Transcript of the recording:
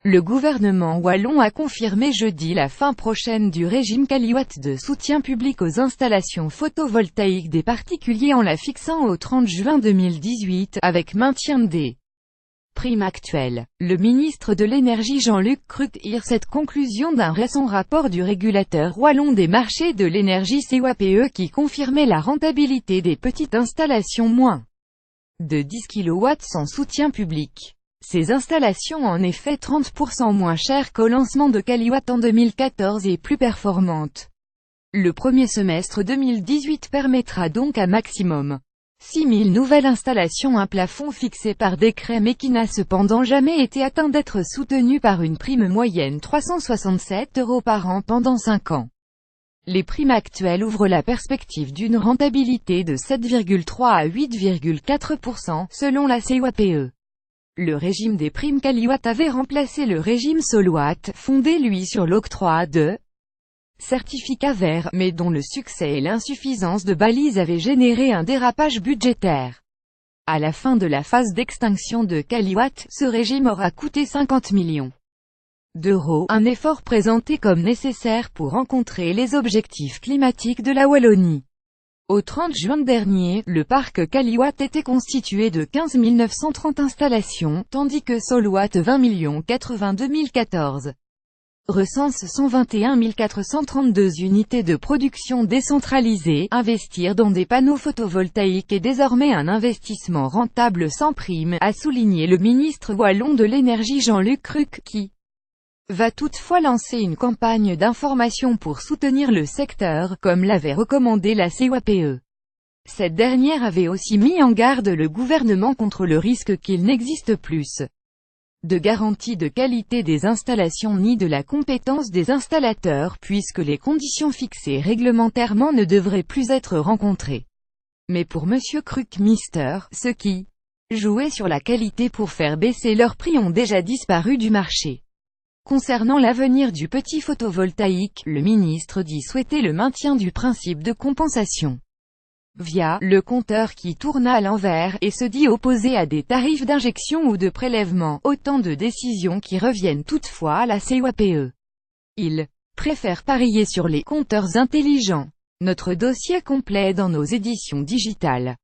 Le gouvernement wallon a confirmé jeudi la fin prochaine du régime qualiwatt de soutien public aux installations photovoltaïques des particuliers en la fixant au 30 juin 2018, avec maintien des primes actuelles. Le ministre de l'Énergie Jean-Luc Cruc tire cette conclusion d'un récent rapport du régulateur wallon des marchés de l'énergie COAPE qui confirmait la rentabilité des petites installations moins de 10 kW sans soutien public. Ces installations en effet 30% moins chères qu'au lancement de Qualiwatt en 2014 et plus performantes. Le premier semestre 2018 permettra donc à maximum 6000 nouvelles installations, un plafond fixé par décret mais qui n'a cependant jamais été atteint, d'être soutenu par une prime moyenne 367 € par an pendant 5 ans. Les primes actuelles ouvrent la perspective d'une rentabilité de 7,3 à 8,4% selon la COAPE. Le régime des primes Qualiwatt avait remplacé le régime Solowatt, fondé lui sur l'octroi de certificats verts, mais dont le succès et l'insuffisance de balises avaient généré un dérapage budgétaire. À la fin de la phase d'extinction de Qualiwatt, ce régime aura coûté 50 millions d'euros, un effort présenté comme nécessaire pour rencontrer les objectifs climatiques de la Wallonie. Au 30 juin dernier, le parc Qualiwatt était constitué de 15 930 installations, tandis que Solowatt 20 082 014 recense 121 432 unités de production décentralisée. Investir dans des panneaux photovoltaïques est désormais un investissement rentable sans prime, a souligné le ministre wallon de l'énergie Jean-Luc Cruc, qui va toutefois lancer une campagne d'information pour soutenir le secteur, comme l'avait recommandé la COAPE. Cette dernière avait aussi mis en garde le gouvernement contre le risque qu'il n'existe plus de garantie de qualité des installations ni de la compétence des installateurs, puisque les conditions fixées réglementairement ne devraient plus être rencontrées. Mais pour Monsieur Cruc, ceux qui jouaient sur la qualité pour faire baisser leurs prix ont déjà disparu du marché. Concernant l'avenir du petit photovoltaïque, le ministre dit souhaiter le maintien du principe de compensation via le compteur qui tourne à l'envers, et se dit opposé à des tarifs d'injection ou de prélèvement, autant de décisions qui reviennent toutefois à la COAPE. Il préfère parier sur les compteurs intelligents. Notre dossier complet dans nos éditions digitales.